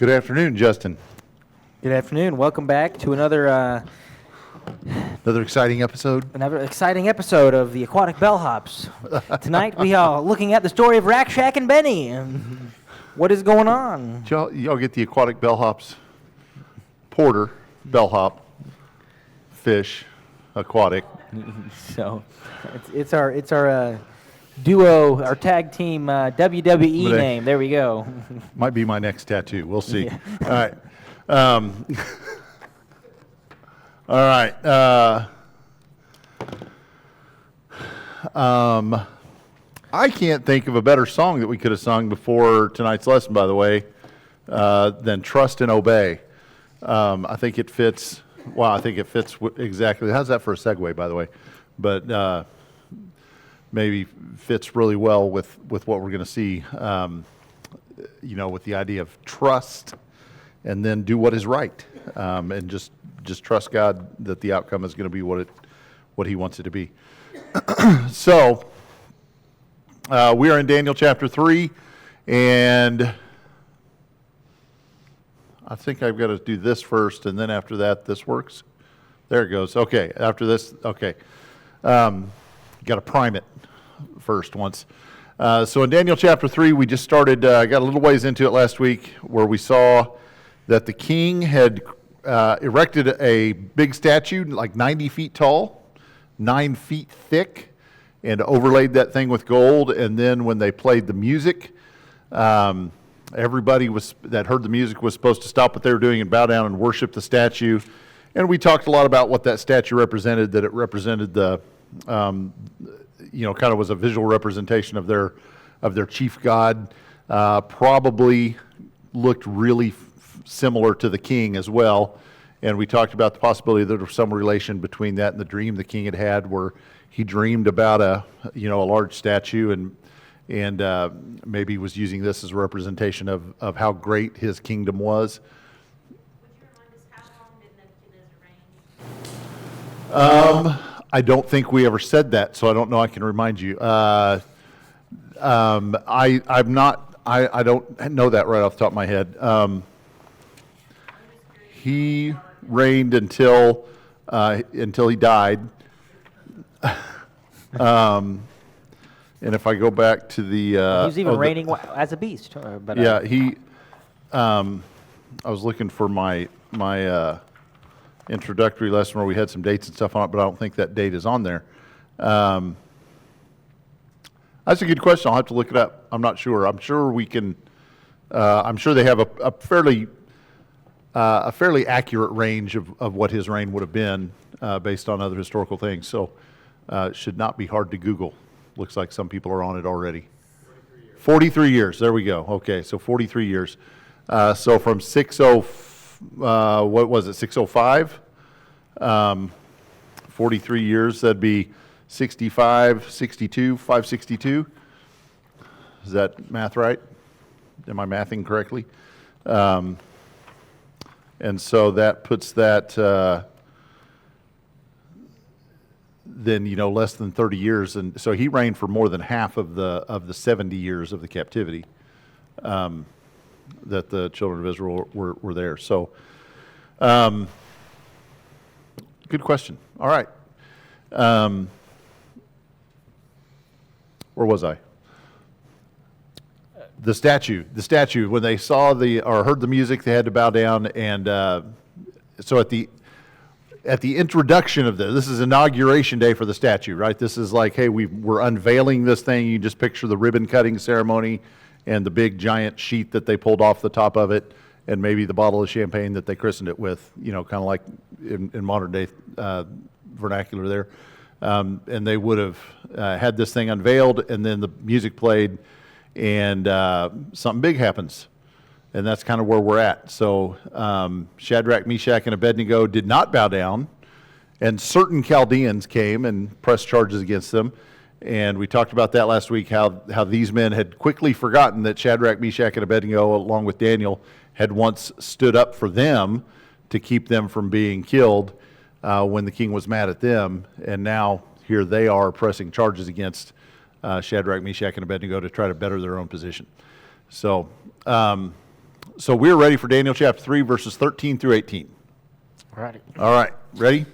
Good afternoon, Justin. Good afternoon. Welcome back to another exciting episode. exciting episode of the Aquatic Bellhops. Tonight we are looking at the story of Rack, Shack, and Benny. And what is going on? Y'all get the aquatic bellhops, porter, bellhop, fish, aquatic. So it's our duo, our tag team WWE name. There we go. Might be my next tattoo. We'll see. Yeah. All right. All right. I can't think of a better song that we could have sung before tonight's lesson, by the way, than Trust and Obey. I think it fits. Wow, I think it fits exactly. How's that for a segue, by the way? But maybe fits really well with what we're going to see, with the idea of trust and then do what is right, and just trust God that the outcome is going to be what He wants it to be. So we are in Daniel chapter 3, and I think I've got to do this first, and then after that, this works. There it goes. Okay, after this, okay. Got to prime it first once. So in Daniel chapter 3, we just started, got a little ways into it last week, where we saw that the king had erected a big statue, like 90 feet tall, 9 feet thick, and overlaid that thing with gold. And then when they played the music, everybody that heard the music was supposed to stop what they were doing and bow down and worship the statue. And we talked a lot about what that statue represented, that it represented the, kind of was a visual representation of their chief god. Probably looked really similar to the king as well. And we talked about the possibility that there was some relation between that and the dream the king had where he dreamed about a large statue and maybe was using this as a representation of how great his kingdom was. Would you remind us how long did Nebuchadnezzar reign? I don't think we ever said that, so I don't know. I can remind you. I don't know that right off the top of my head. He reigned until he died. And if I go back to the, He was even reigning as a beast. But yeah, he. I was looking for my introductory lesson where we had some dates and stuff on it, but I don't think that date is on there. That's a good question. I'll have to look it up. I'm not sure. I'm sure we can. I'm sure they have a fairly accurate range of what his reign would have been based on other historical things. So it should not be hard to Google. Looks like some people are on it already. 43 years. There we go. Okay, so 43 years. So from 605? 43 years, that'd be 65, 62, 562. Is that math right? Am I mathing correctly? And so that puts that then less than 30 years, and so he reigned for more than half of the 70 years of the captivity that the children of Israel were there. So, good question. All right, where was I? The statue. When they saw or heard the music, they had to bow down, and so at the introduction of this is inauguration day for the statue, right? This is like, hey, we're unveiling this thing. You just picture the ribbon cutting ceremony and the big giant sheet that they pulled off the top of it, and maybe the bottle of champagne that they christened it with, kind of like in modern day vernacular there. And they would have had this thing unveiled, and then the music played, and something big happens. And that's kind of where we're at. So Shadrach, Meshach, and Abednego did not bow down, and certain Chaldeans came and pressed charges against them. And we talked about that last week, how these men had quickly forgotten that Shadrach, Meshach, and Abednego, along with Daniel, had once stood up for them to keep them from being killed when the king was mad at them. And now here they are pressing charges against Shadrach, Meshach, and Abednego to try to better their own position. So So we're ready for Daniel chapter 3, verses 13 through 18. Alrighty. All right, ready?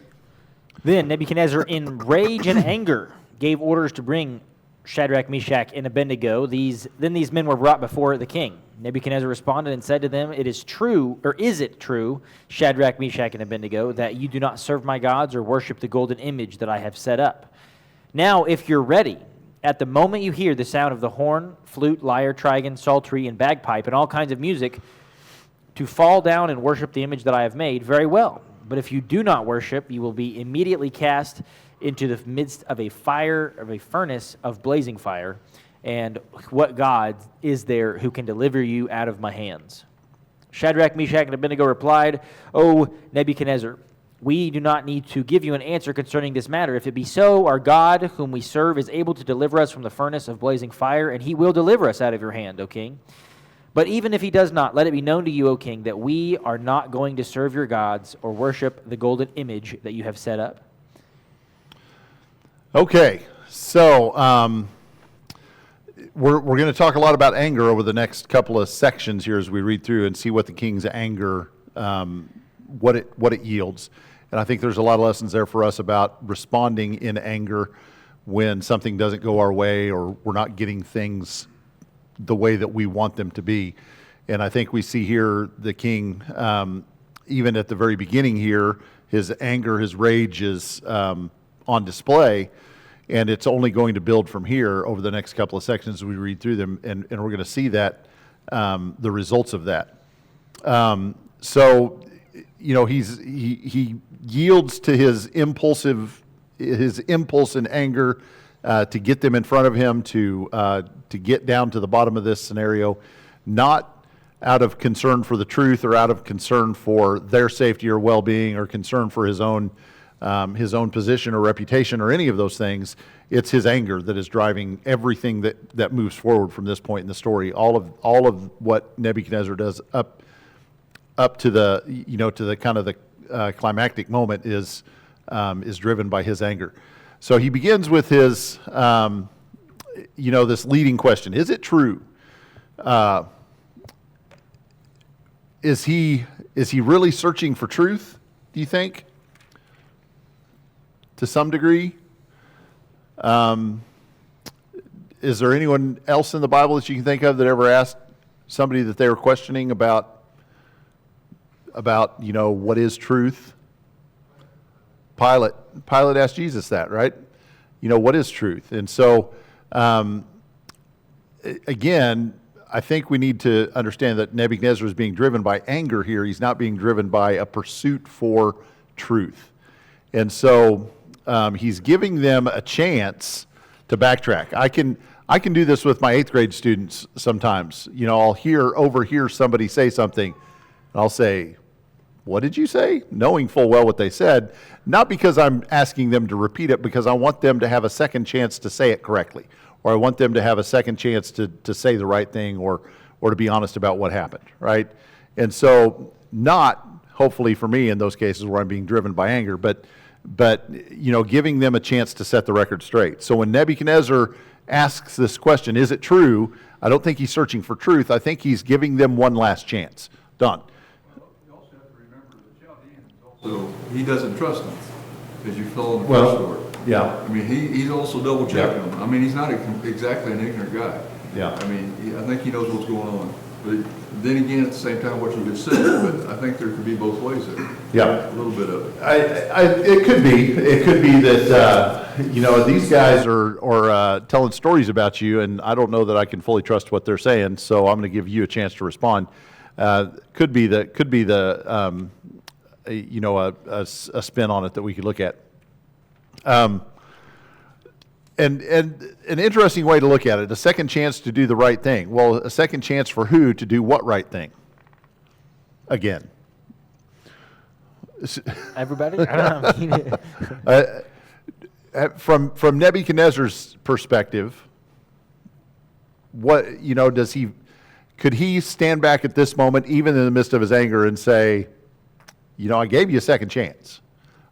Then Nebuchadnezzar, in rage and anger, gave orders to bring Shadrach, Meshach, and Abednego. Then these men were brought before the king. Nebuchadnezzar responded and said to them, "It is true, or is it true, Shadrach, Meshach, and Abednego, that you do not serve my gods or worship the golden image that I have set up? Now, if you're ready, at the moment you hear the sound of the horn, flute, lyre, trigon, psaltery, and bagpipe, and all kinds of music, to fall down and worship the image that I have made, very well. But if you do not worship, you will be immediately cast into the midst of a furnace of blazing fire. And what God is there who can deliver you out of my hands?" Shadrach, Meshach, and Abednego replied, "O Nebuchadnezzar, we do not need to give you an answer concerning this matter. If it be so, our God, whom we serve, is able to deliver us from the furnace of blazing fire, and he will deliver us out of your hand, O king. But even if he does not, let it be known to you, O king, that we are not going to serve your gods or worship the golden image that you have set up." Okay, so we're going to talk a lot about anger over the next couple of sections here as we read through and see what the king's anger, what it yields. And I think there's a lot of lessons there for us about responding in anger when something doesn't go our way or we're not getting things the way that we want them to be. And I think we see here the king, even at the very beginning here, his anger, his rage is on display, and it's only going to build from here over the next couple of sections as we read through them, and we're going to see that, the results of that. So, you know, he yields to his impulse and anger to get them in front of him, to get down to the bottom of this scenario, not out of concern for the truth or out of concern for their safety or well-being or concern for his own position or reputation or any of those things. It's his anger that is driving everything that moves forward from this point in the story. All of what Nebuchadnezzar does up to the, you know, to the kind of the climactic moment is driven by his anger. So he begins with his, this leading question: is it true? Is he really searching for truth, do you think? To some degree? Is there anyone else in the Bible that you can think of that ever asked somebody that they were questioning about what is truth? Pilate asked Jesus that, right? What is truth? And so, again, I think we need to understand that Nebuchadnezzar is being driven by anger here. He's not being driven by a pursuit for truth. And so he's giving them a chance to backtrack. I can do this with my 8th grade students sometimes. I'll overhear somebody say something, and I'll say, "What did you say?" Knowing full well what they said, not because I'm asking them to repeat it, because I want them to have a second chance to say it correctly, or I want them to have a second chance to say the right thing, or to be honest about what happened, right? And so, not hopefully for me in those cases where I'm being driven by anger, but giving them a chance to set the record straight. So when Nebuchadnezzar asks this question, is it true? I don't think he's searching for truth. I think he's giving them one last chance. Done. You also have to remember the Chaldeans also, he doesn't trust them, as you saw in the Well, first story. Yeah. I mean, he's also double checking them. I mean, he's not exactly an ignorant guy. Yeah. I mean, I think he knows what's going on. But then again, at the same time, what you just said, but I think there could be both ways there. Yeah. A little bit of it. It could be. It could be that, these guys are telling stories about you, and I don't know that I can fully trust what they're saying, so I'm going to give you a chance to respond. Could be a spin on it that we could look at. And an interesting way to look at it, a second chance to do the right thing. Well, a second chance for who to do what right thing? Again. Everybody? I don't know. From Nebuchadnezzar's perspective, could he stand back at this moment, even in the midst of his anger, and say, I gave you a second chance.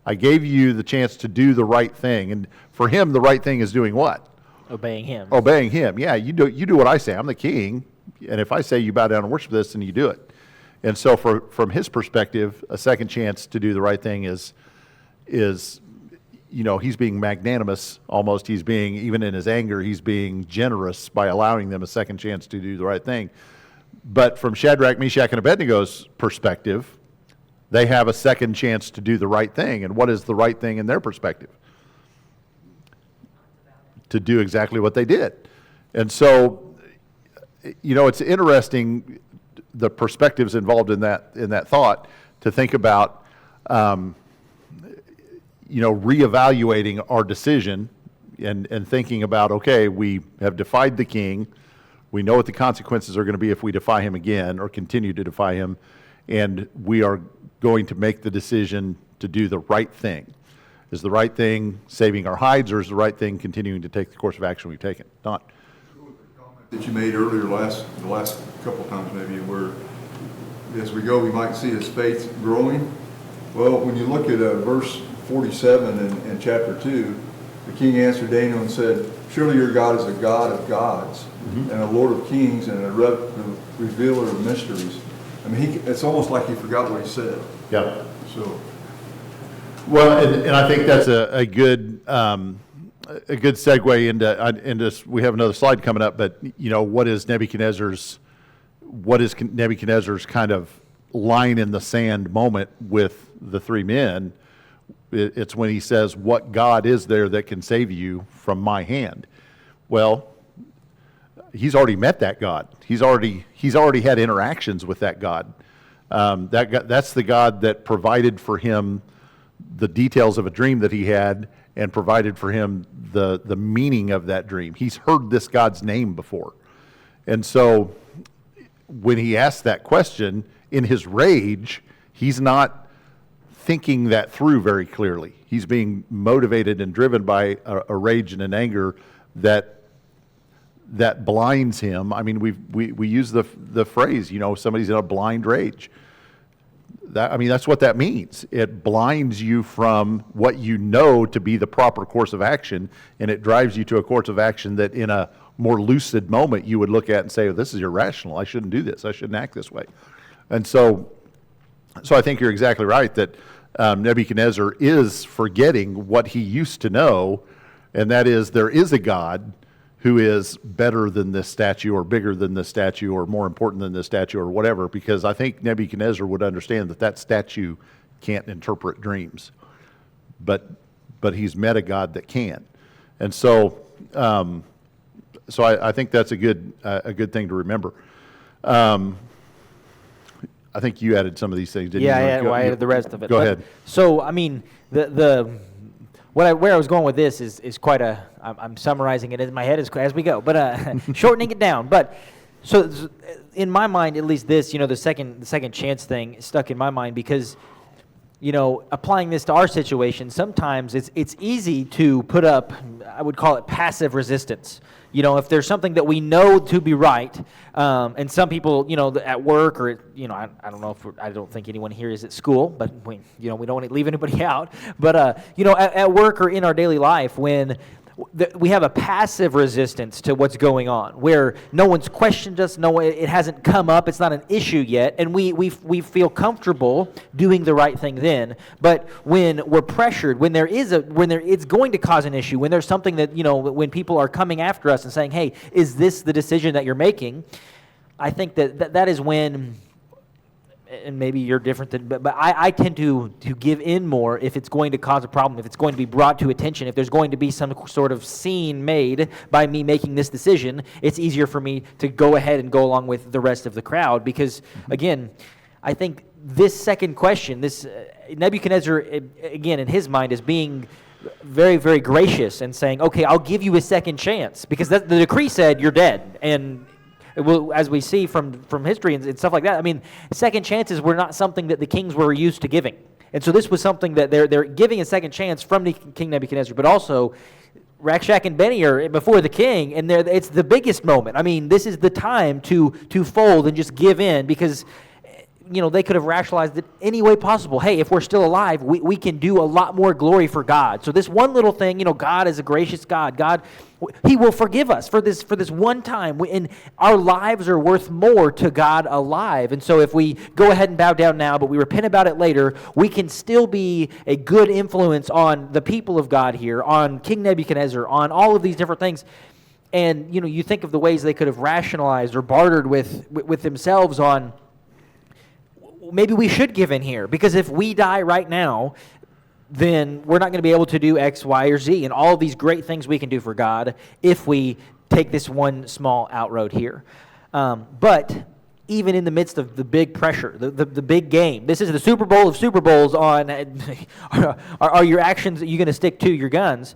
I gave you the chance to do the right thing. And for him, the right thing is doing what? Obeying him. Obeying him. Yeah, you do what I say. I'm the king. And if I say you bow down and worship this, then you do it. And so from his perspective, a second chance to do the right thing is, he's being magnanimous almost. He's being, even in his anger, he's being generous by allowing them a second chance to do the right thing. But from Shadrach, Meshach, and Abednego's perspective, they have a second chance to do the right thing. And what is the right thing in their perspective? To do exactly what they did. And so, it's interesting, the perspectives involved in that thought, to think about, reevaluating our decision and thinking about, okay, we have defied the king. We know what the consequences are going to be if we defy him again or continue to defy him. And we are going to make the decision to do the right thing. Is the right thing saving our hides, or is the right thing continuing to take the course of action we've taken? Don? That you made earlier, the last couple of times maybe, where as we go, we might see his faith growing. Well, when you look at verse 47 in chapter 2, the king answered Daniel and said, "Surely your God is a God of gods, and a Lord of kings, and a revealer of mysteries." I mean, it's almost like he forgot what he said. Yeah. So, well, and I think that's a good segue into we have another slide coming up, but what is Nebuchadnezzar's kind of line in the sand moment with the three men? It's when he says, "What God is there that can save you from my hand?" Well, he's already met that God. He's already had interactions with that God. That's the God that provided for him the details of a dream that he had, and provided for him the meaning of that dream. He's heard this God's name before. And so when he asked that question, in his rage, he's not thinking that through very clearly. He's being motivated and driven by a rage and an anger that blinds him. I mean, we use the phrase, somebody's in a blind rage. That's what that means. It blinds you from what you know to be the proper course of action, and it drives you to a course of action that in a more lucid moment you would look at and say, "Oh, this is irrational. I shouldn't do this. I shouldn't act this way." And so I think you're exactly right that Nebuchadnezzar is forgetting what he used to know, and that is there is a God who is better than this statue, or bigger than this statue, or more important than this statue, or whatever, because I think Nebuchadnezzar would understand that statue can't interpret dreams. But he's met a God that can. And so I think that's a good thing to remember. I think you added some of these things, didn't you? Yeah, I added the rest of it. Go ahead. So, where I was going with this is quite I'm summarizing it in my head as we go, but shortening it down. But so in my mind, at least this, the second chance thing stuck in my mind because, applying this to our situation, sometimes it's easy to put up, I would call it passive resistance. If there's something that we know to be right, and some people, at work or, I don't know I don't think anyone here is at school, but we don't want to leave anybody out. But, at work or in our daily life, when we have a passive resistance to what's going on, where no one's questioned us, it hasn't come up, it's not an issue yet, and we feel comfortable doing the right thing then. But when we're pressured, when it's going to cause an issue, when there's something that when people are coming after us and saying, "Hey, is this the decision that you're making?" I think that is when. And maybe you're different but I tend to give in more if it's going to cause a problem, if it's going to be brought to attention, if there's going to be some sort of scene made by me making this decision. It's easier for me to go ahead and go along with the rest of the crowd because, again, I think this second question, this Nebuchadnezzar, again, in his mind, is being very, very gracious and saying, "Okay, I'll give you a second chance," because the decree said you're dead, and as we see from history and stuff like that, second chances were not something that the kings were used to giving. And so this was something that they're giving a second chance from King Nebuchadnezzar, but also Rakshak and Benny are before the king, and it's the biggest moment. This is the time to fold and just give in, because they could have rationalized it any way possible. Hey, if we're still alive, we can do a lot more glory for God. So this one little thing, God is a gracious God. God, He will forgive us for this one time. And our lives are worth more to God alive. And so if we go ahead and bow down now, but we repent about it later, we can still be a good influence on the people of God here, on King Nebuchadnezzar, on all of these different things. And, you think of the ways they could have rationalized or bartered with themselves on, maybe we should give in here, because if we die right now, then we're not going to be able to do X, Y, or Z, and all these great things we can do for God if we take this one small outroad here. But even in the midst of the big pressure, the big game, this is the Super Bowl of Super Bowls on, are your actions, are you going to stick to your guns?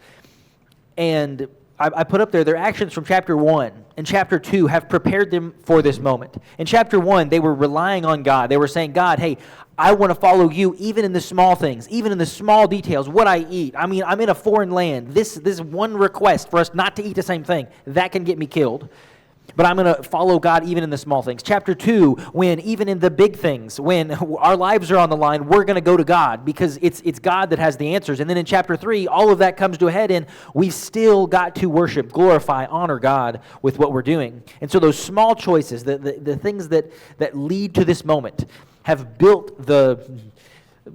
And I put up there, their actions from chapter 1 and chapter 2 have prepared them for this moment. In chapter 1, they were relying on God. They were saying, God, hey, I want to follow you even in the small things, even in the small details, what I eat. I mean, I'm in a foreign land. This one request for us not to eat the same thing, that can get me killed. But I'm going to follow God even in the small things. Chapter 2, when even in the big things, when our lives are on the line, we're going to go to God because it's God that has the answers. And then in chapter 3, all of that comes to a head and we've still got to worship, glorify, honor God with what we're doing. And so those small choices, the things that lead to this moment have built the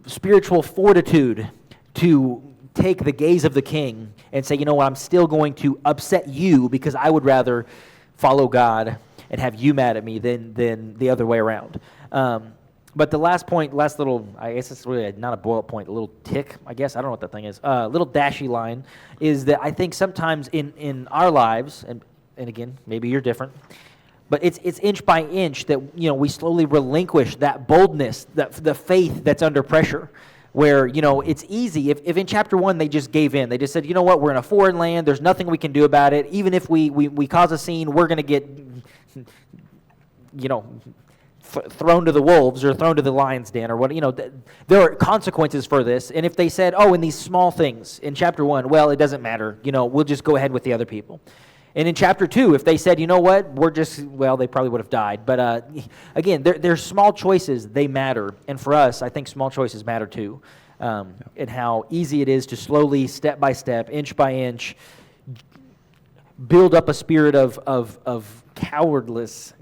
spiritual fortitude to take the gaze of the king and say, you know what, I'm still going to upset you because I would rather follow God and have you mad at me than the other way around. But the last point, last little, I guess it's really not a bullet point, a little tick, I guess, I don't know what that thing is, little dashy line, is that I think sometimes in our lives, and again, maybe you're different, but it's inch by inch that we slowly relinquish that boldness, the faith that's under pressure. Where, it's easy. If in chapter 1 they just gave in. They just said, you know what, we're in a foreign land. There's nothing we can do about it. Even if we cause a scene, we're going to get, thrown to the wolves or thrown to the lion's den or what. There are consequences for this. And if they said, in these small things in chapter 1, well, it doesn't matter. We'll just go ahead with the other people. And in chapter 2, if they said, you know what, they probably would have died. But again, they're small choices, they matter. And for us, I think small choices matter too. And how easy it is to slowly, step by step, inch by inch, build up a spirit of cowardice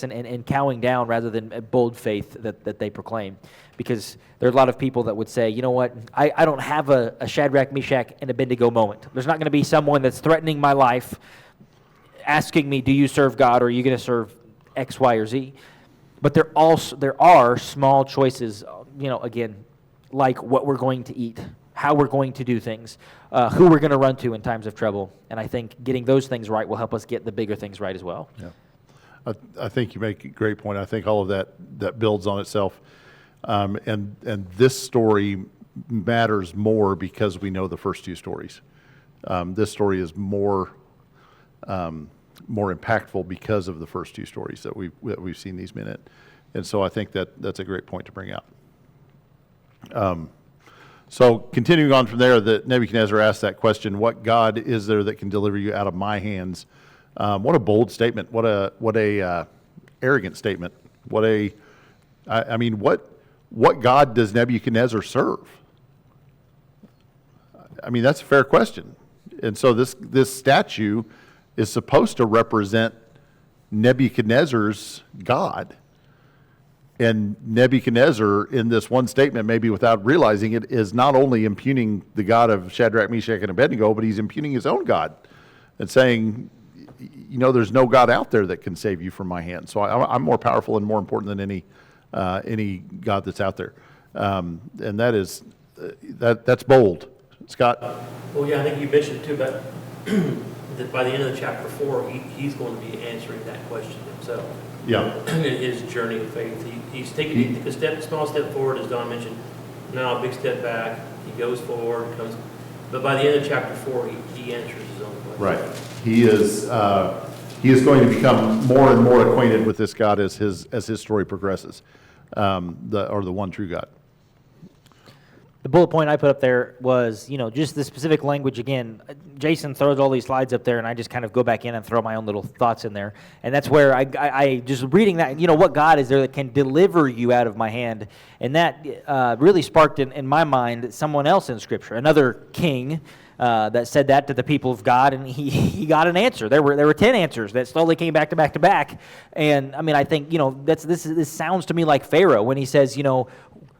and cowing down rather than a bold faith that they proclaim. Because there are a lot of people that would say, you know what, I don't have a Shadrach, Meshach, and Abednego moment. There's not going to be someone that's threatening my life, asking me, do you serve God or are you going to serve X, Y, or Z? But there are small choices, again, like what we're going to eat, how we're going to do things, who we're going to run to in times of trouble. And I think getting those things right will help us get the bigger things right as well. Yeah. I think you make a great point. I think all of that builds on itself. And this story matters more because we know the first two stories. This story is more impactful because of the first two stories that we've seen these men in. And so I think that's a great point to bring out. So continuing on from there, that Nebuchadnezzar asked that question, what God is there that can deliver you out of my hands? What a bold statement. What a arrogant statement. What God does Nebuchadnezzar serve? I mean, that's a fair question. And so this statue is supposed to represent Nebuchadnezzar's God. And Nebuchadnezzar, in this one statement, maybe without realizing it, is not only impugning the God of Shadrach, Meshach, and Abednego, but he's impugning his own God and saying, there's no God out there that can save you from my hand. So I'm more powerful and more important than any God that's out there. And that's bold. Scott? Well, yeah, I think you mentioned too, but that by the end of chapter 4, he's going to be answering that question himself. Yeah. In his journey of faith. He's taking a small step forward, as Don mentioned, now a big step back. He goes forward, but by the end of chapter 4, he answers his own question. Right. He is going to become more and more acquainted with this God as his story progresses, the one true God. the bullet point I put up there was, just the specific language again. Jason throws all these slides up there, and I just kind of go back in and throw my own little thoughts in there. And that's where I just reading that, what God is there that can deliver you out of my hand. And that really sparked in my mind someone else in Scripture, another king that said that to the people of God, and he got an answer. There were 10 answers that slowly came back to back to back. And I mean, I think, this sounds to me like Pharaoh when he says,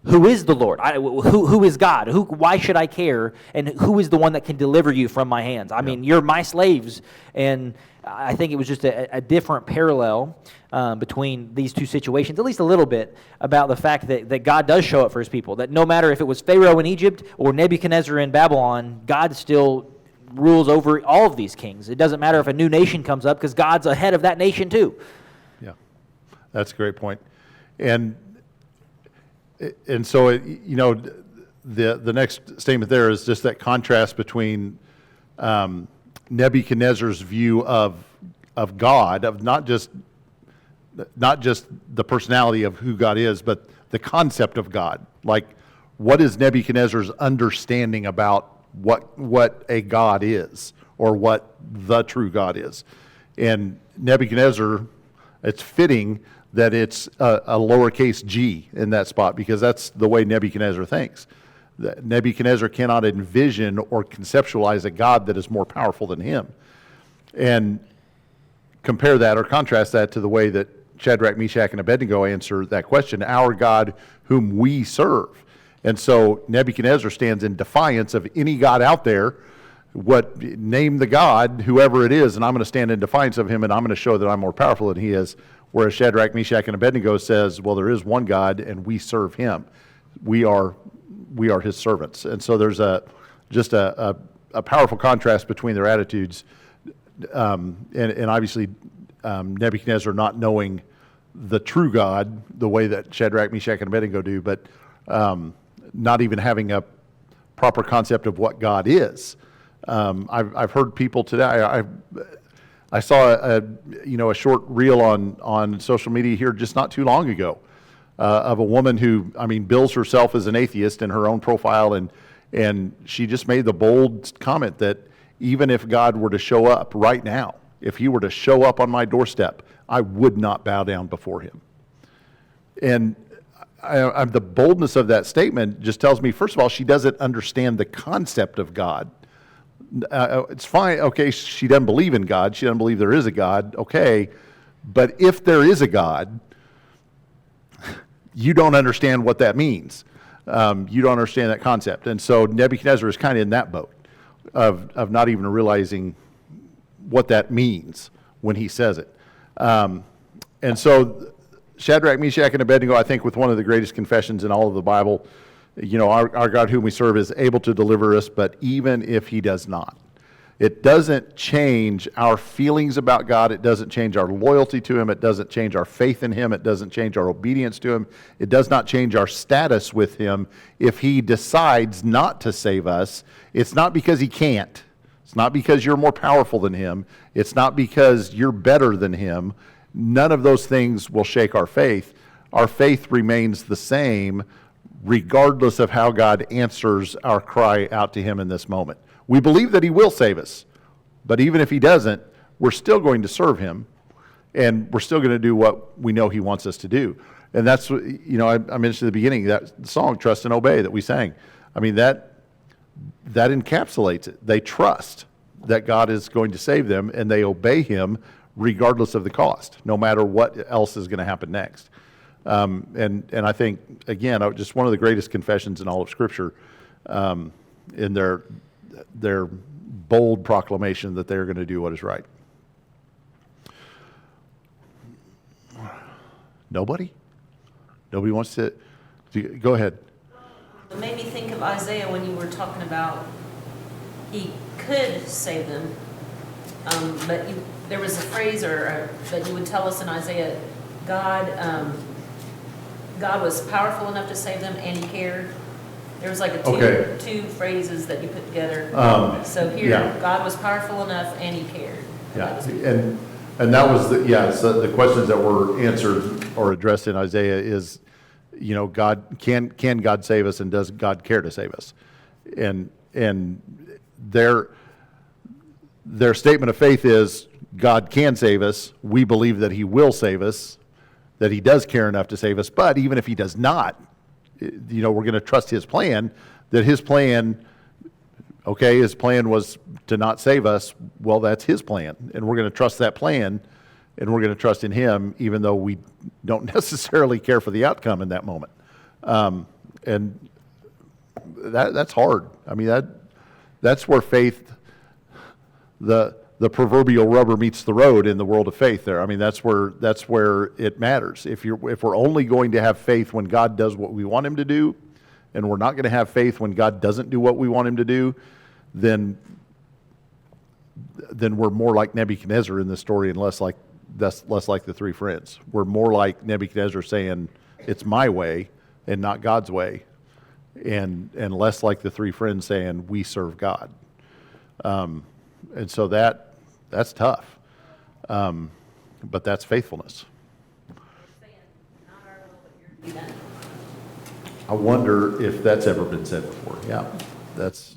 who is the Lord? Who is God? Why should I care? And who is the one that can deliver you from my hands? I mean, you're my slaves. And I think it was just a different parallel between these two situations, at least a little bit, about the fact that God does show up for his people. That no matter if it was Pharaoh in Egypt or Nebuchadnezzar in Babylon, God still rules over all of these kings. It doesn't matter if a new nation comes up because God's ahead of that nation too. Yeah, that's a great point. And so, the next statement there is just that contrast between Nebuchadnezzar's view of God, of not just the personality of who God is, but the concept of God. Like, what is Nebuchadnezzar's understanding about what a God is, or what the true God is? And Nebuchadnezzar, it's fitting that it's a lowercase g in that spot, because that's the way Nebuchadnezzar thinks. Nebuchadnezzar cannot envision or conceptualize a God that is more powerful than him. And compare that or contrast that to the way that Shadrach, Meshach, and Abednego answer that question, our God whom we serve. And so Nebuchadnezzar stands in defiance of any God out there. Name the God, whoever it is, and I'm going to stand in defiance of him, and I'm going to show that I'm more powerful than he is. Whereas Shadrach, Meshach, and Abednego says, well, there is one God, and we serve him. We are his servants. And so there's just a powerful contrast between their attitudes, and obviously Nebuchadnezzar not knowing the true God the way that Shadrach, Meshach, and Abednego do, but not even having a proper concept of what God is. I've heard people today. I saw a short reel on social media here just not too long ago of a woman who, bills herself as an atheist in her own profile, and she just made the bold comment that even if God were to show up right now, if he were to show up on my doorstep, I would not bow down before him. And the boldness of that statement just tells me, first of all, she doesn't understand the concept of God. It's fine, okay, she doesn't believe in God, she doesn't believe there is a God, okay, but if there is a God, you don't understand what that means. You don't understand that concept. And so Nebuchadnezzar is kind of in that boat of not even realizing what that means when he says it. And so Shadrach, Meshach, and Abednego, I think with one of the greatest confessions in all of the Bible, our God whom we serve is able to deliver us, but even if he does not. It doesn't change our feelings about God. It doesn't change our loyalty to him. It doesn't change our faith in him. It doesn't change our obedience to him. It does not change our status with him. If he decides not to save us, it's not because he can't. It's not because you're more powerful than him. It's not because you're better than him. None of those things will shake our faith. Our faith remains the same regardless of how God answers our cry out to him in this moment. We believe that he will save us, but even if he doesn't, we're still going to serve him, and we're still going to do what we know he wants us to do. And that's, I mentioned at the beginning, that song, Trust and Obey, that we sang. That encapsulates it. They trust that God is going to save them, and they obey him regardless of the cost, no matter what else is going to happen next. And I think, again, just one of the greatest confessions in all of Scripture, in their bold proclamation that they're going to do what is right. Nobody wants to go ahead. It made me think of Isaiah when you were talking about he could save them, but there was a phrase that you would tell us in Isaiah, God was powerful enough to save them and he cared. There was like two phrases that you put together. So here, yeah. God was powerful enough and he cared. Yeah, and that was the questions that were answered or addressed in Isaiah God, can God save us, and does God care to save us? And their statement of faith is, God can save us. We believe that he will save us, that he does care enough to save us. But even if he does not, we're going to trust his plan, that his plan was to not save us. Well, that's his plan. And we're going to trust that plan, and we're going to trust in him, even though we don't necessarily care for the outcome in that moment. And that's hard. I mean, that's where faith, the proverbial rubber meets the road in the world of faith there. I mean, that's where it matters. If we're only going to have faith when God does what we want him to do, and we're not going to have faith when God doesn't do what we want him to do, then we're more like Nebuchadnezzar in this story, and less like the three friends. We're more like Nebuchadnezzar saying, it's my way and not God's way, and less like the three friends saying, we serve God. And so that's tough. But that's faithfulness. Saying, not our will, but yours be done. I wonder if that's ever been said before. Yeah, that's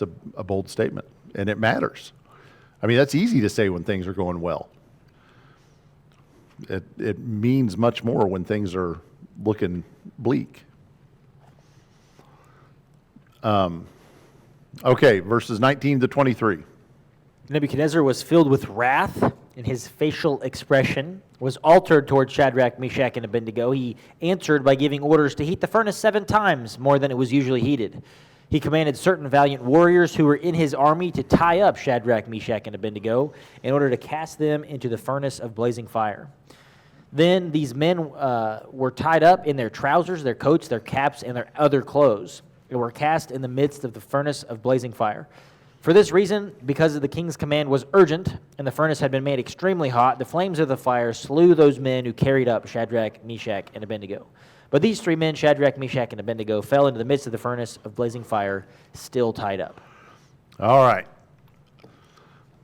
a bold statement, and it matters. I mean, that's easy to say when things are going well. It means much more when things are looking bleak. Okay, verses 19 to 23. Nebuchadnezzar was filled with wrath, and his facial expression was altered toward Shadrach, Meshach, and Abednego. He answered by giving orders to heat the furnace 7 times more than it was usually heated. He commanded certain valiant warriors who were in his army to tie up Shadrach, Meshach, and Abednego in order to cast them into the furnace of blazing fire. Then these men were tied up in their trousers, their coats, their caps, and their other clothes, and were cast in the midst of the furnace of blazing fire. For this reason, because the king's command was urgent, and the furnace had been made extremely hot, the flames of the fire slew those men who carried up Shadrach, Meshach, and Abednego. But these 3 men, Shadrach, Meshach, and Abednego, fell into the midst of the furnace of blazing fire, still tied up. All right.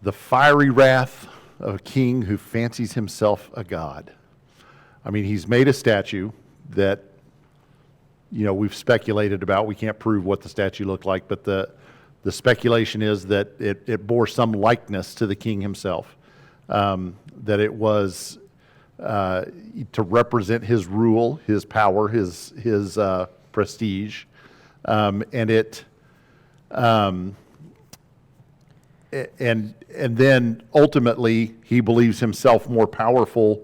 The fiery wrath of a king who fancies himself a god. I mean, he's made a statue that, we've speculated about. We can't prove what the statue looked like, but the speculation is that it bore some likeness to the king himself, that it was to represent his rule, his power, his prestige, and then ultimately he believes himself more powerful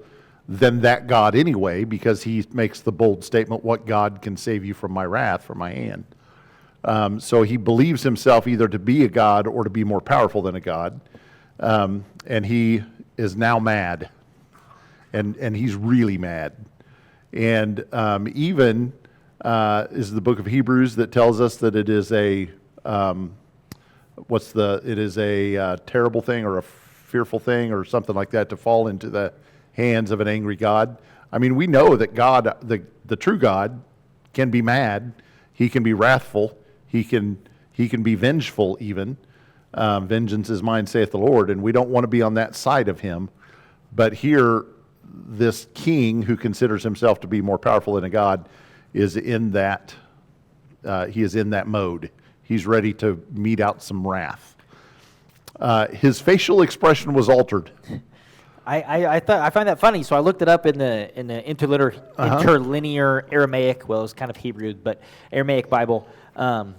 than that God anyway, because he makes the bold statement, "What God can save you from my wrath, from my hand?" So he believes himself either to be a god or to be more powerful than a god, and he is now mad, and he's really mad. And even is the book of Hebrews that tells us that it is a terrible thing or a fearful thing or something like that to fall into the hands of an angry God. I mean, we know that God, the true God, can be mad. He can be wrathful. He can be vengeful even. Vengeance is mine, saith the Lord, and we don't want to be on that side of him. But here, this king who considers himself to be more powerful than a god is in that. He is in that mode. He's ready to mete out some wrath. His facial expression was altered. I find that funny, so I looked it up in the interlinear Aramaic. Well, it was kind of Hebrew, but Aramaic Bible, and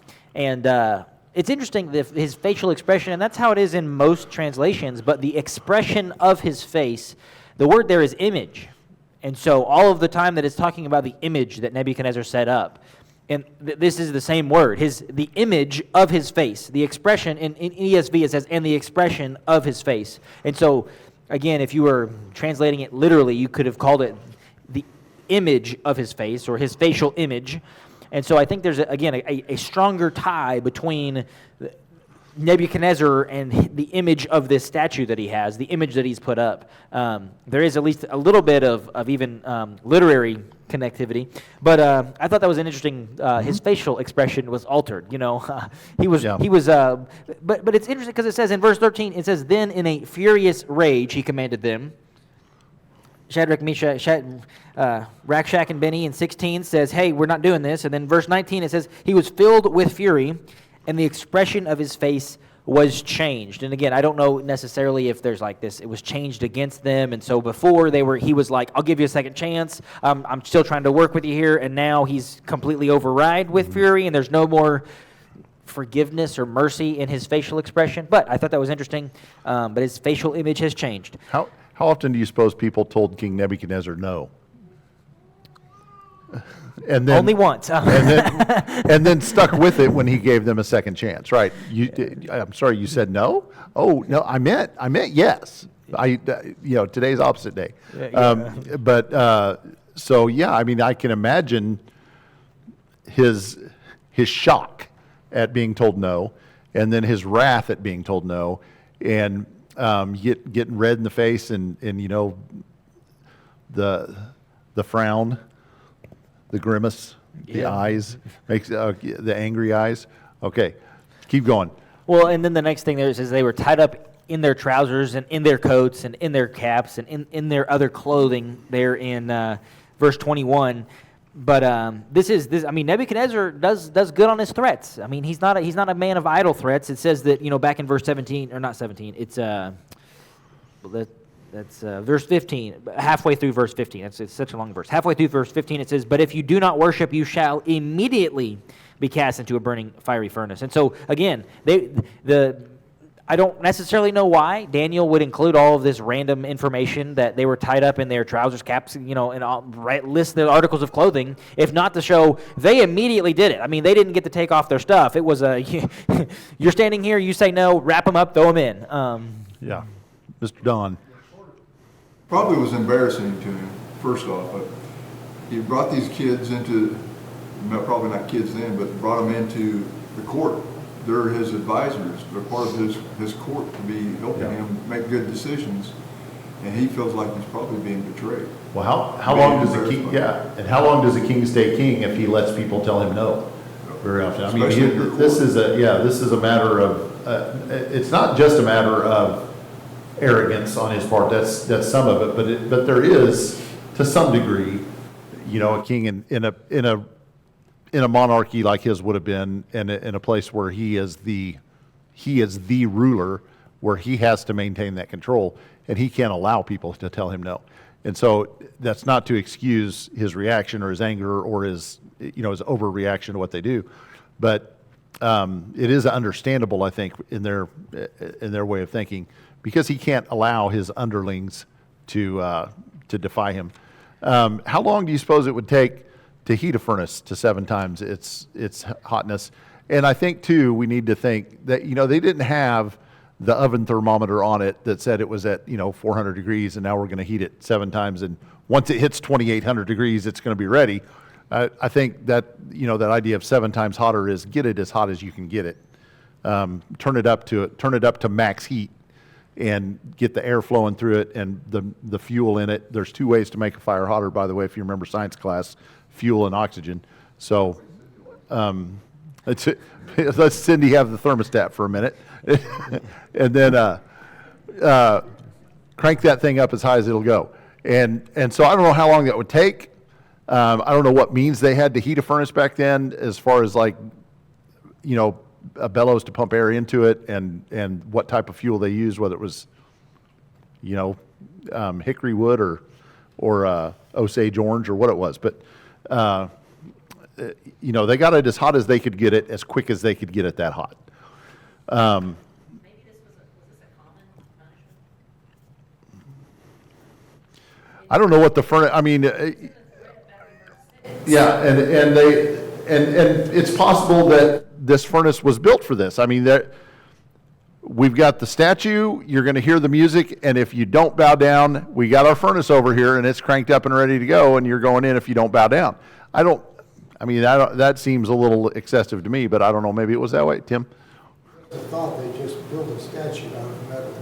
it's interesting his facial expression, and that's how it is in most translations. But the expression of his face, the word there is image, and so all of the time that it's talking about the image that Nebuchadnezzar set up, and this is the same word, the image of his face, the expression in ESV it says, and the expression of his face, and so. Again, if you were translating it literally, you could have called it the image of his face or his facial image. And so I think there's, a stronger tie between Nebuchadnezzar and the image of this statue that he has, the image that he's put up. There is at least a little bit of even literary connectivity. But I thought that was an interesting, his facial expression was altered, he was, but it's interesting because it says in verse 13, it says, then in a furious rage he commanded them, Rakshak and Benny in 16 says, hey, we're not doing this. And then verse 19, it says, he was filled with fury, and the expression of his face was changed. And again, I don't know necessarily if there's like this, it was changed against them. And so before he was like, I'll give you a second chance. I'm still trying to work with you here. And now he's completely override with fury, and there's no more forgiveness or mercy in his facial expression. But I thought that was interesting. But his facial image has changed. How often do you suppose people told King Nebuchadnezzar no? And then, Only once. and then stuck with it when he gave them a second chance, right? I'm sorry, you said no? Oh, no, I meant yes. Today's opposite day. So yeah, I mean, I can imagine his shock at being told no, and then his wrath at being told no, and getting red in the face, and the frown, the grimace, the eyes, makes the angry eyes. Okay, keep going. Well, and then the next thing there is they were tied up in their trousers and in their coats and in their caps and in their other clothing there in verse 21. But I mean, Nebuchadnezzar does good on his threats. I mean, he's not a man of idle threats. It says that, back in verse 17, or not 17, it's that's verse 15, halfway through verse 15. It's such a long verse. Halfway through verse 15, it says, but if you do not worship, you shall immediately be cast into a burning fiery furnace. And so, again, I don't necessarily know why Daniel would include all of this random information that they were tied up in their trousers, caps, and list the articles of clothing, if not to show they immediately did it. I mean, they didn't get to take off their stuff. It was you're standing here, you say no, wrap them up, throw them in. Yeah, Mr. Don. Probably was embarrassing to him, first off, but he brought these kids probably not kids then, but brought them into the court. They're his advisors. They're part of his court to be helping him make good decisions, and he feels like he's probably being betrayed. Well, how long does the king? Yeah, and how long does a king stay king if he lets people tell him no? Very often. I mean, this is a matter of. It's not just a matter of arrogance on his part. That's some of it, but there is, to some degree, a king in a monarchy like his would have been, in a place where he is the ruler, where he has to maintain that control, and he can't allow people to tell him no. And so that's not to excuse his reaction or his anger or his overreaction to what they do, but it is understandable, I think, in their way of thinking, because he can't allow his underlings to defy him. How long do you suppose it would take to heat a furnace to 7 times its hotness? And I think too, we need to think that they didn't have the oven thermometer on it that said it was at 400 degrees, and now we're going to heat it 7 times, and once it hits 2,800 degrees, it's going to be ready. I think that that idea of 7 times hotter is get it as hot as you can get it. Turn it up to max heat, and get the air flowing through it and the fuel in it. There's 2 ways to make a fire hotter, by the way, if you remember science class: fuel and oxygen. So let's Cindy have the thermostat for a minute, and then crank that thing up as high as it'll go. And so I don't know how long that would take. I don't know what means they had to heat a furnace back then, as far as bellows to pump air into it, and what type of fuel they used, whether it was hickory wood or Osage orange or what it was. But they got it as hot as they could get it, as quick as they could get it that hot. Maybe was this a common punishment? I don't know what the furnace. I mean, yeah, and it's possible that this furnace was built for this. I mean, we've got the statue, you're going to hear the music, and if you don't bow down, we got our furnace over here, and it's cranked up and ready to go, and you're going in if you don't bow down. That seems a little excessive to me, but I don't know, maybe it was that way. Tim? I thought they just built a statue out of metal.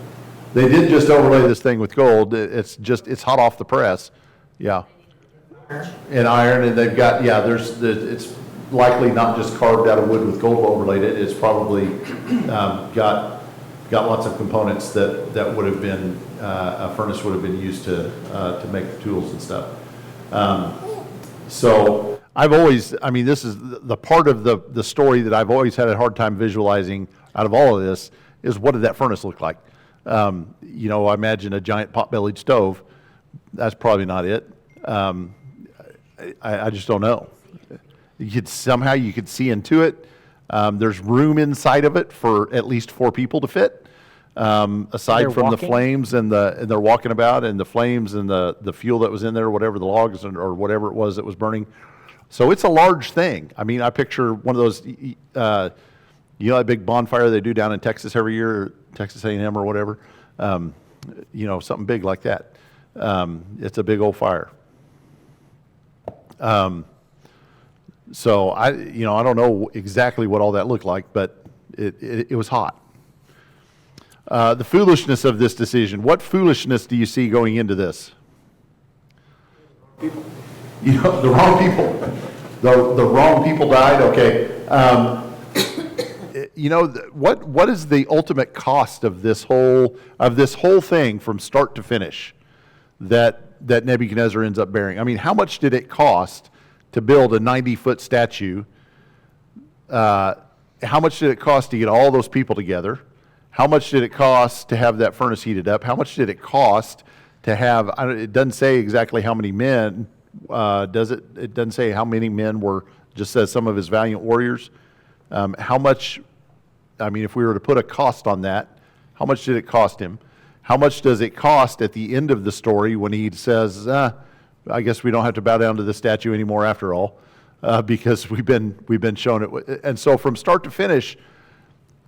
They did just overlay this thing with gold. It's hot off the press. Yeah. And iron, and they've got, it's likely not just carved out of wood with gold overlaid. It's probably got got lots of components that would have been, a furnace would have been used to make the tools and stuff. So I've always, I mean, this is the part of the story that I've always had a hard time visualizing out of all of this is what did that furnace look like? You know, I imagine a giant pot-bellied stove. That's probably not it. I just don't know. Somehow you could see into it. There's room inside of it for at least 4 people to fit. Aside They're from the walking? flames and they're walking about and the flames and the fuel that was in there, whatever the logs or whatever it was that was burning. So it's a large thing. I mean, I picture one of those, you know, that big bonfire they do down in Texas every year, Texas A&M or whatever. You know, something big like that. It's a big old fire. So I don't know exactly what all that looked like, but it was hot. The foolishness of this decision. What foolishness do you see going into this? You know, the wrong people. The wrong people died. Okay. You know, what is the ultimate cost of this whole thing from start to finish that Nebuchadnezzar ends up bearing? I mean, how much did it cost to build a 90-foot statue? How much did it cost to get all those people together? How much did it cost to have that furnace heated up? How much did it cost to have, it doesn't say exactly how many men, does it? It doesn't say how many men were, just says some of his valiant warriors. How much, I mean, if we were to put a cost on that, how much did it cost him? How much does it cost at the end of the story when he says, I guess we don't have to bow down to this statue anymore after all, because we've been shown it. And so from start to finish,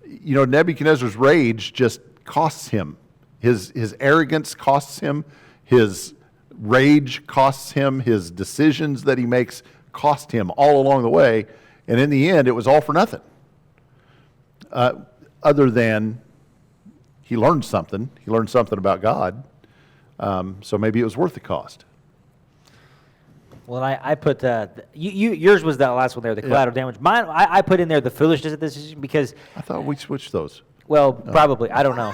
you know, Nebuchadnezzar's rage just costs him. His arrogance costs him. His rage costs him. His decisions that he makes cost him all along the way. And in the end, it was all for nothing. Other than he learned something. He learned something about God. So maybe it was worth the cost. Well, I put yours was that last one there, the collateral damage. Mine, I put in there the foolishness of this decision because, I thought we switched those. well, probably I don't know,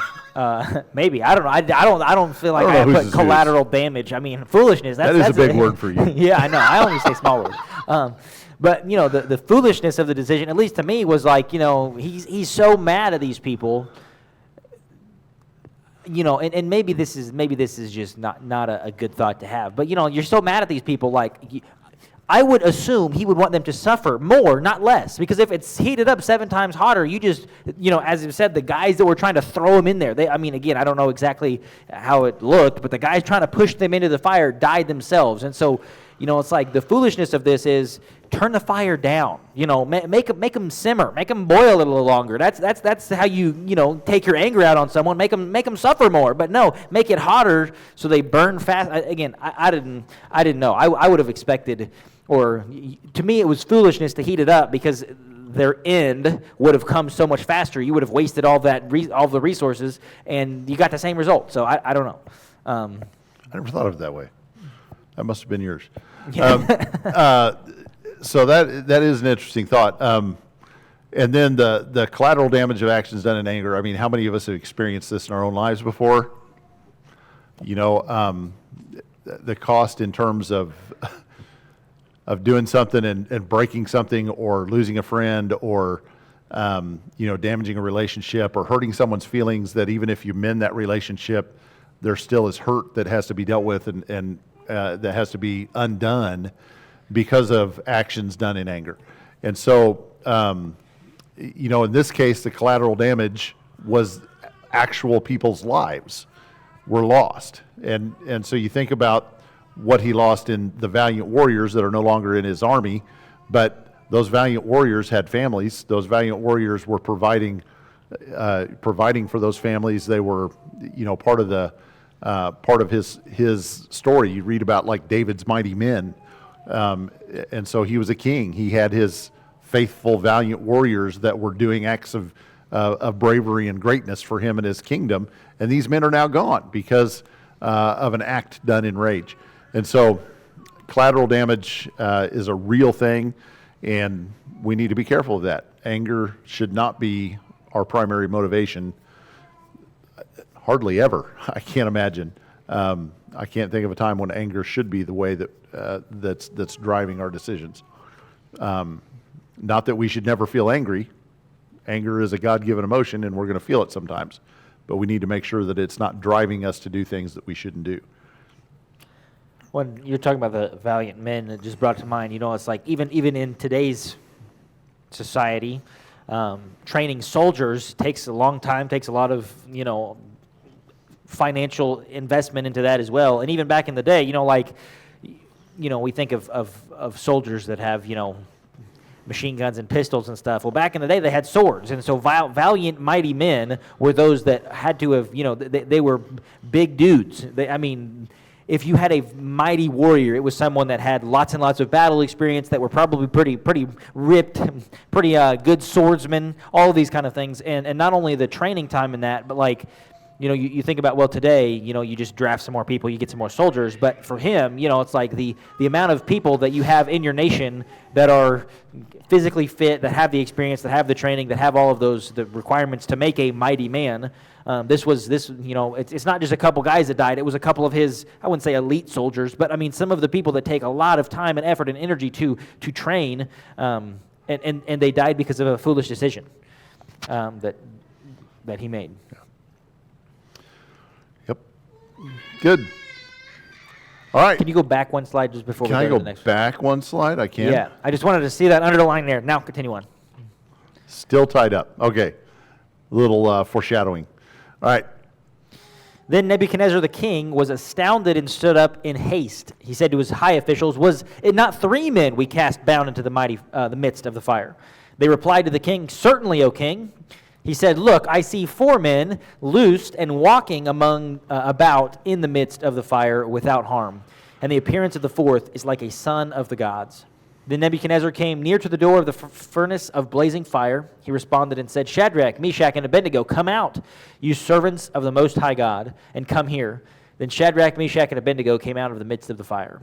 maybe I don't know. I don't feel like I I, don't know whose put is collateral damage. I mean, foolishness. That is that's a big word for you. Yeah, I know. I only say small words. But you know, the foolishness of the decision, at least to me, was like, you know, he's so mad at these people. You know, and maybe this is just not a good thought to have. But you know, you're so mad at these people, like I would assume he would want them to suffer more, not less. Because if it's heated up 7 times hotter, you just, you know, as you said, the guys that were trying to throw him in there, I mean, again, I don't know exactly how it looked, but the guys trying to push them into the fire died themselves. And so, you know, it's like the foolishness of this is turn the fire down. You know, make them simmer, make them boil a little longer. That's how you know, take your anger out on someone. Make them suffer more. But no, make it hotter so they burn fast. I didn't know. I would have expected, or to me, it was foolishness to heat it up because their end would have come so much faster. You would have wasted all the resources, and you got the same result. So I don't know. I never thought of it that way. That must have been yours. Yeah. So that is an interesting thought. And then the collateral damage of actions done in anger. I mean, how many of us have experienced this in our own lives before? You know, the cost in terms of doing something and breaking something, or losing a friend, or you know, damaging a relationship, or hurting someone's feelings, that even if you mend that relationship, there still is hurt that has to be dealt with and that has to be undone because of actions done in anger. And so, you know, in this case, the collateral damage was actual people's lives were lost. And so you think about what he lost in the valiant warriors that are no longer in his army, but those valiant warriors had families. Those valiant warriors were providing for those families. They were, you know, part of his story. You read about like David's mighty men. And so he was a king. He had his faithful, valiant warriors that were doing acts of bravery and greatness for him and his kingdom. And these men are now gone because of an act done in rage. And so collateral damage is a real thing, and we need to be careful of that. Anger should not be our primary motivation hardly ever. I can't imagine. I can't think of a time when anger should be the way that's driving our decisions. Not that we should never feel angry. Anger is a God-given emotion, and we're going to feel it sometimes. But we need to make sure that it's not driving us to do things that we shouldn't do. When you're talking about the valiant men, it just brought to mind, it's like even in today's society, training soldiers takes a long time, takes a lot of, financial investment into that as well. And even back in the day, we think of soldiers that have, machine guns and pistols and stuff. Well, back in the day, they had swords. And so valiant, mighty men were those that had to have, they were big dudes. If you had a mighty warrior, it was someone that had lots and lots of battle experience, that were probably pretty ripped, pretty good swordsmen, all of these kind of things. And not only the training time in that, but you think about, well, today, you just draft some more people, you get some more soldiers. But for him, it's like the amount of people that you have in your nation that are physically fit, that have the experience, that have the training, that have all of the requirements to make a mighty man. It's not just a couple guys that died. It was a couple of his, I wouldn't say elite soldiers, but some of the people that take a lot of time and effort and energy to train, and they died because of a foolish decision that he made. Yep. Good. All right. Can you go back one slide just before Can we I go go to the next back one slide? I one? can. Yeah, I just wanted to see that underline there. Now continue on. Still tied up. Okay. A little foreshadowing. All right. Then Nebuchadnezzar the king was astounded and stood up in haste. He said to his high officials, "Was it not 3 men we cast bound into the midst of the fire?" They replied to the king, "Certainly, O king." He said, "Look, I see 4 men loosed and walking about in the midst of the fire without harm. And the appearance of the 4th is like a son of the gods." Then Nebuchadnezzar came near to the door of the furnace of blazing fire. He responded and said, "Shadrach, Meshach, and Abednego, come out, you servants of the Most High God, and come here." Then Shadrach, Meshach, and Abednego came out of the midst of the fire.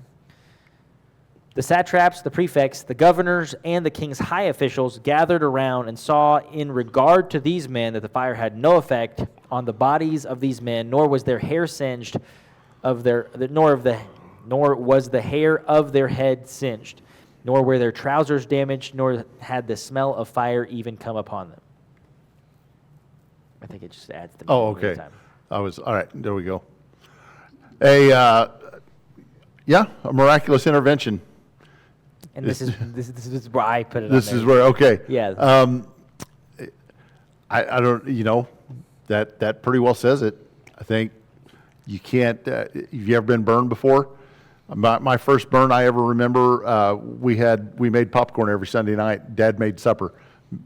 The satraps, the prefects, the governors, and the king's high officials gathered around and saw in regard to these men that the fire had no effect on the bodies of these men, nor was their hair singed nor was the hair of their head singed, nor were their trousers damaged, nor had the smell of fire even come upon them. I think it just adds the Oh, meaning okay. every time. All right, there we go. A miraculous intervention. And this is where I put it This on there. is where, okay. Yeah. I don't, that pretty well says it. I think you can't, have you ever been burned before? My first burn I ever remember, we made popcorn every Sunday night. Dad made supper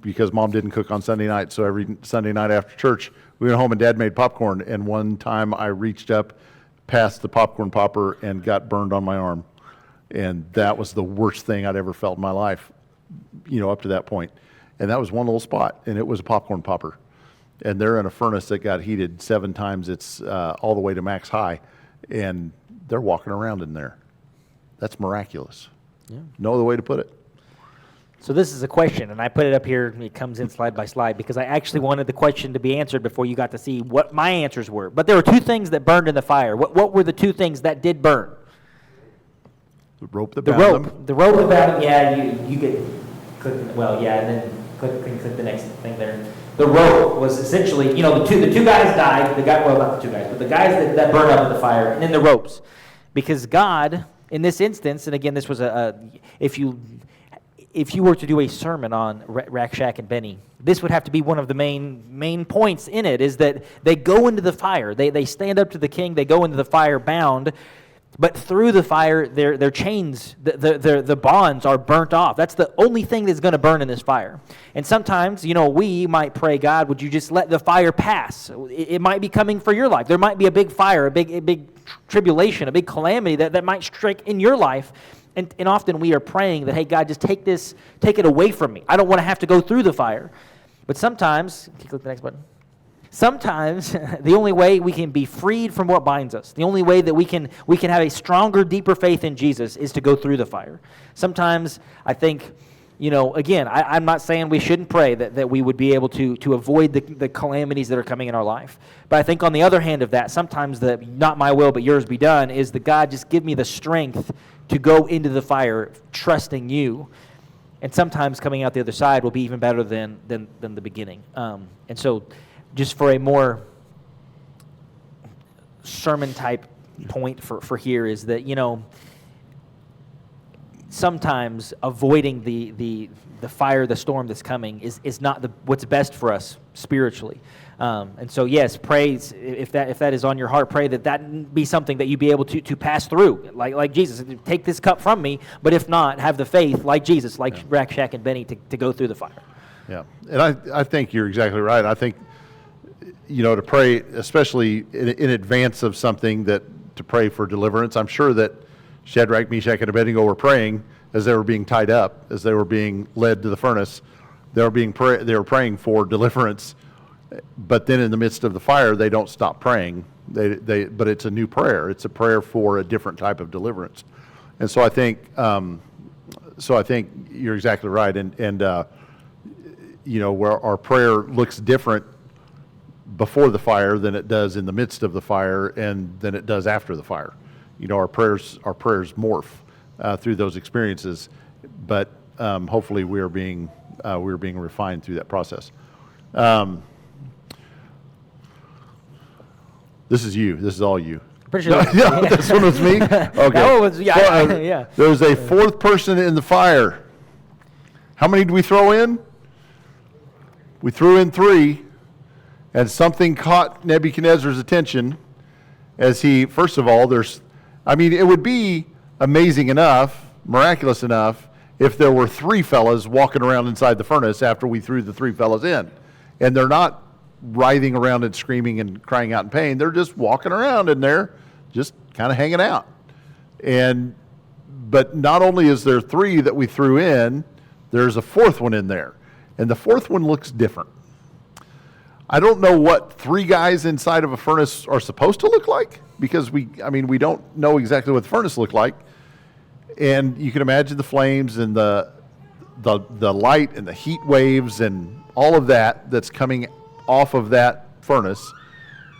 because Mom didn't cook on Sunday night. So every Sunday night after church, we went home and Dad made popcorn. And one time I reached up past the popcorn popper and got burned on my arm. And that was the worst thing I'd ever felt in my life, up to that point. And that was one little spot, and it was a popcorn popper. And they're in a furnace that got heated 7 times its all the way to max high, and they're walking around in there. That's miraculous. Yeah. No other way to put it. So this is a question, and I put it up here. It comes in slide by slide because I actually wanted the question to be answered before you got to see what my answers were. But there were 2 things that burned in the fire. What were the 2 things that did burn? The rope that The bound rope. them. The rope that bound. Yeah, you could click. Well, yeah, and then click the next thing there. The rope was essentially, the two guys died. Not the 2 guys, but the guys that burned up in the fire, and then the ropes, because God, in this instance, and again, this was if you were to do a sermon on Rakshak and Benny, this would have to be one of the main points in it, is that they go into the fire. They stand up to the king. They go into the fire bound. But through the fire, their chains, the bonds are burnt off. That's the only thing that's going to burn in this fire. And sometimes, we might pray, "God, would you just let the fire pass?" It might be coming for your life. There might be a big fire, a big tribulation, a big calamity that might strike in your life. And often we are praying that, "Hey, God, just take it away from me. I don't want to have to go through the fire." But sometimes, can you click the next button? Sometimes the only way we can be freed from what binds us, the only way that we can have a stronger, deeper faith in Jesus is to go through the fire. Sometimes I think again, I'm not saying we shouldn't pray that we would be able to avoid the calamities that are coming in our life. But I think on the other hand of that, sometimes the not my will but yours be done is the God, just give me the strength to go into the fire trusting you. And sometimes coming out the other side will be even better than the beginning. And so just for a more sermon type point for here is that, sometimes avoiding the fire, the storm that's coming is not what's best for us spiritually. And so, yes, pray, if that is on your heart, pray that be something that you be able to pass through, like Jesus. Take this cup from me, but if not, have the faith, like Jesus, like Rack, Shack, and Benny, to go through the fire. Yeah, and I think you're exactly right. I think, to pray, especially in advance of something, to pray for deliverance. I'm sure that Shadrach, Meshach, and Abednego were praying as they were being tied up, as they were being led to the furnace. They were praying for deliverance, but then in the midst of the fire, they don't stop praying. But it's a new prayer. It's a prayer for a different type of deliverance. And so I think you're exactly right. And where our prayer looks different before the fire than it does in the midst of the fire, and than it does after the fire. Our prayers morph through those experiences, but hopefully we're being refined through that process. This is you. This is all you. Pretty sure. No, this one was me. Okay. That one was, yeah, So, yeah. There's a fourth person in the fire. How many did we throw in? We threw in 3, and something caught Nebuchadnezzar's attention as he, first of all, it would be amazing enough, miraculous enough, if there were 3 fellas walking around inside the furnace after we threw the 3 fellas in. And they're not writhing around and screaming and crying out in pain. They're just walking around in there, just kind of hanging out. But not only is there 3 that we threw in, there's a 4th one in there. And the 4th one looks different. I don't know what 3 guys inside of a furnace are supposed to look like, because we don't know exactly what the furnace looked like. And you can imagine the flames and the light and the heat waves and all of that's coming off of that furnace.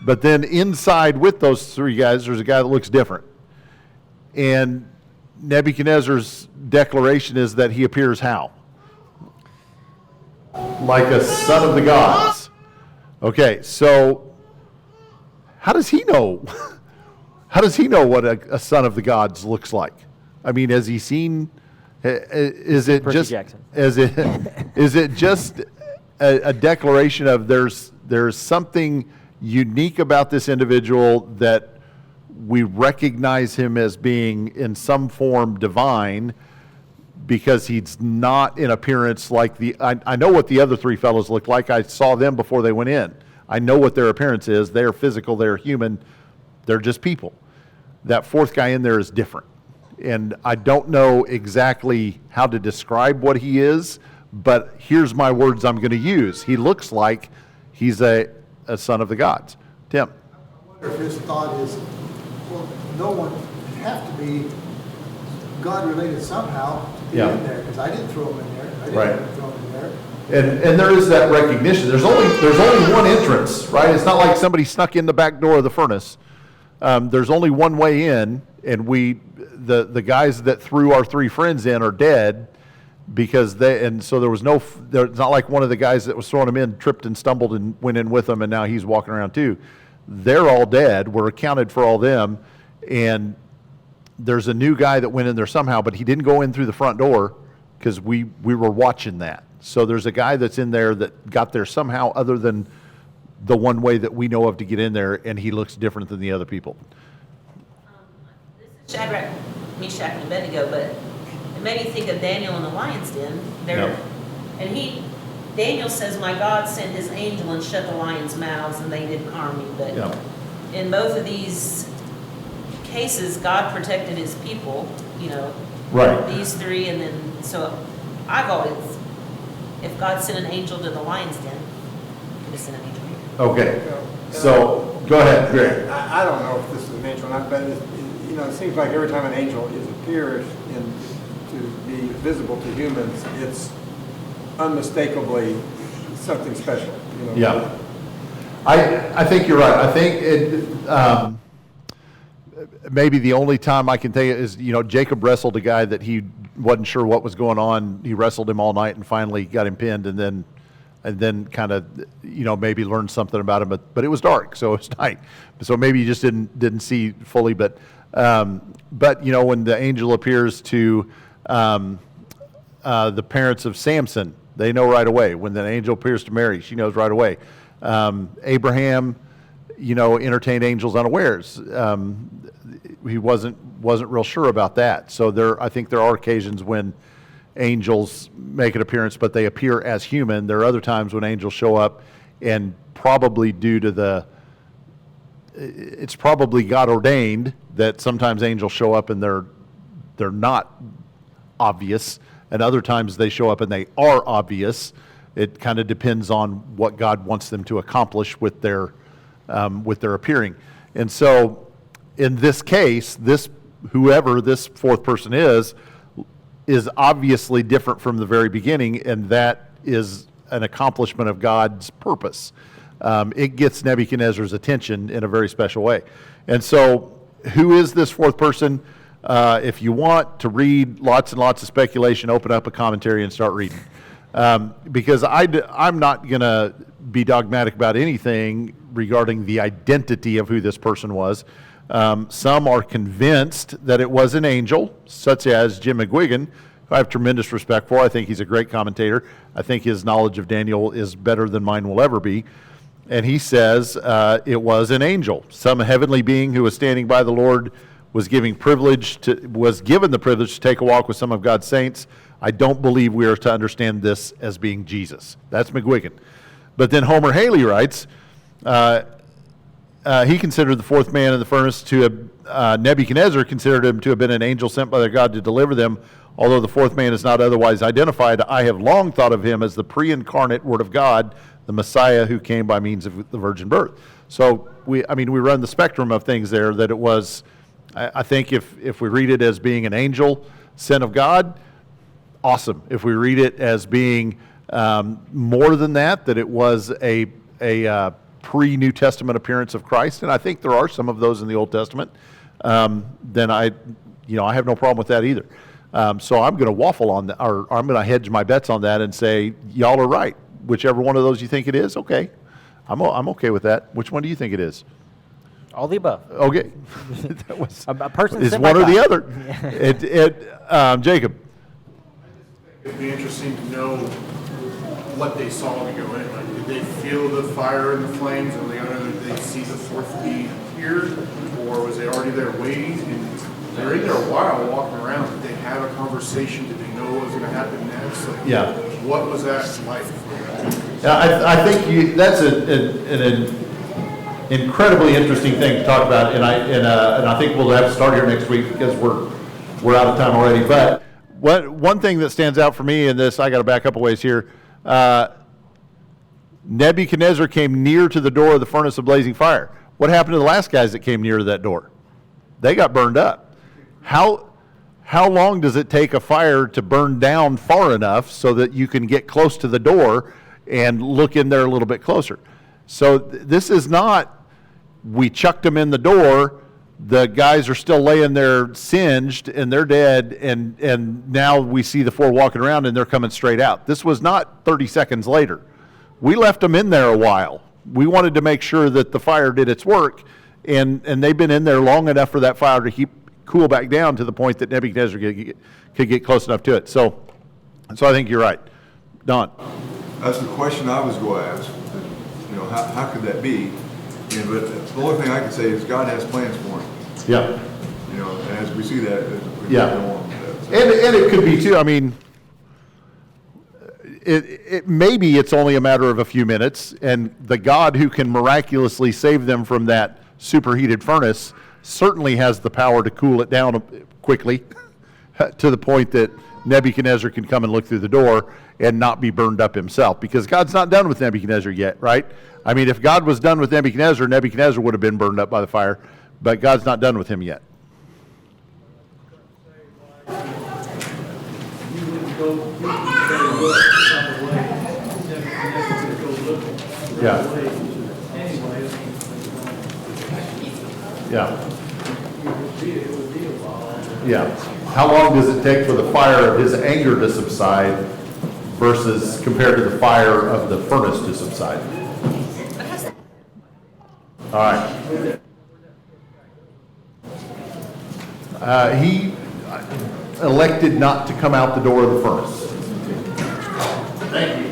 But then inside with those 3 guys, there's a guy that looks different. And Nebuchadnezzar's declaration is that he appears how? Like a son of the gods. Okay, so how does he know? How does he know what a son of the gods looks like? Has he seen? Is it Percy just? Jackson. Is it just a declaration of there's something unique about this individual that we recognize him as being in some form divine, because he's not in appearance like I know what the other 3 fellows look like. I saw them before they went in. I know what their appearance is. They're physical, they're human, they're just people. That 4th guy in there is different. And I don't know exactly how to describe what he is, but here's my words I'm going to use. He looks like he's a son of the gods. Tim? I wonder if his thought is, well, no one would have to be God-related somehow to be Yeah. in there, because I didn't throw him in there. I Right. didn't throw him in there. And there is that recognition. There's only one entrance, right? It's not like somebody snuck in the back door of the furnace. There's only one way in, and the guys that threw our 3 friends in are dead, because so there was it's not like one of the guys that was throwing them in tripped and stumbled and went in with them, and now he's walking around too. They're all dead. We're accounted for all them, and there's a new guy that went in there somehow, but he didn't go in through the front door, because we were watching that. So there's a guy that's in there that got there somehow other than the one way that we know of to get in there, and he looks different than the other people. This is Shadrach, Meshach, and Abednego, but it made me think of Daniel in the lion's den. Yeah. And Daniel says, my God sent his angel and shut the lions' mouths, and they didn't harm me. But Yeah. in both of these cases, God protected his people, Right. these 3, and then, so I've always, if God sent an angel to the lion's den, he could have sent an angel here. Okay. So go ahead, Greg. I don't know if this is an angel or not, but it seems like every time an angel appears in to be visible to humans, it's unmistakably something special, you know? Yeah. I think you're right. I think it, maybe the only time I can think is, Jacob wrestled a guy that he wasn't sure what was going on. He wrestled him all night and finally got him pinned, and then kind of, maybe learned something about him. But it was dark, so it was night. So maybe you just didn't see fully. But when the angel appears to the parents of Samson, they know right away. When the angel appears to Mary, she knows right away. Abraham, entertained angels unawares. He wasn't real sure about that. So I think there are occasions when angels make an appearance, but they appear as human. There are other times when angels show up, and probably due to it's probably God ordained that sometimes angels show up and they're not obvious, and other times they show up and they are obvious. It kind of depends on what God wants them to accomplish with their appearing. And so, in this case, whoever this fourth person is obviously different from the very beginning, and that is an accomplishment of God's purpose. It gets Nebuchadnezzar's attention in a very special way. And so, who is this fourth person? If you want to read lots and lots of speculation, open up a commentary and start reading. Because I'm not going to be dogmatic about anything regarding the identity of who this person was. Some are convinced that it was an angel, such as Jim McGuigan, who I have tremendous respect for. I think he's a great commentator. I think his knowledge of Daniel is better than mine will ever be. And he says it was an angel, some heavenly being who was standing by the Lord, was given the privilege to take a walk with some of God's saints. I don't believe we are to understand this as being Jesus. That's McGuigan. But then Homer Haley writes, he considered the fourth man in the furnace Nebuchadnezzar considered him to have been an angel sent by their God to deliver them. Although the fourth man is not otherwise identified, I have long thought of him as the pre-incarnate Word of God, the Messiah who came by means of the virgin birth. So we run the spectrum of things there, that it was, I think if we read it as being an angel sent of God, awesome. If we read it as being more than that it was a pre-New Testament appearance of Christ, and I think there are some of those in the Old Testament, then I have no problem with that either. So I'm going to waffle on that, or I'm going to hedge my bets on that and say y'all are right. Whichever one of those you think it is, okay. I'm okay with that. Which one do you think it is? All the above. Okay. That was A person is sent one by or the God. other. Jacob. It'd be interesting to know what they saw to go in. Like, did they feel the fire and the flames, or did they see the fourth being appear, or was they already there waiting? And they're in there a while, walking around. Did they have a conversation? Did they know what was going to happen next? Like, Yeah. What was that like for them? Yeah, I think that's an incredibly interesting thing to talk about, and I think we'll have to start here next week because we're out of time already. But one thing that stands out for me in this, I got to back up a ways here. Nebuchadnezzar came near to the door of the furnace of blazing fire. What happened to the last guys that came near to that door? They got burned up. How long does it take a fire to burn down far enough so that you can get close to the door and look in there a little bit closer? So this is not, we chucked them in the door, the guys are still laying there singed and they're dead, and now we see the four walking around and they're coming straight out. This was not 30 seconds later. We left them in there a while. We wanted to make sure that the fire did its work, and they've been in there long enough for that fire to cool back down to the point that Nebuchadnezzar could get close enough to it. So I think you're right. Don. That's the question I was going to ask. How could that be? But the only thing I can say is God has plans for him. Yeah. And as we see that, we Yeah. go on with that. And it could be too, maybe it's only a matter of a few minutes, and the God who can miraculously save them from that superheated furnace certainly has the power to cool it down quickly to the point that Nebuchadnezzar can come and look through the door and not be burned up himself, because God's not done with Nebuchadnezzar yet, right? If God was done with Nebuchadnezzar, Nebuchadnezzar would have been burned up by the fire, but God's not done with him yet. go, you can go look some way, never go look Yeah. the way. Anyway, Yeah, it would be a while. yeah. How long does it take for the fire of his anger to subside versus compared to the fire of the furnace to subside? All right. He elected not to come out the door of the furnace. Thank you.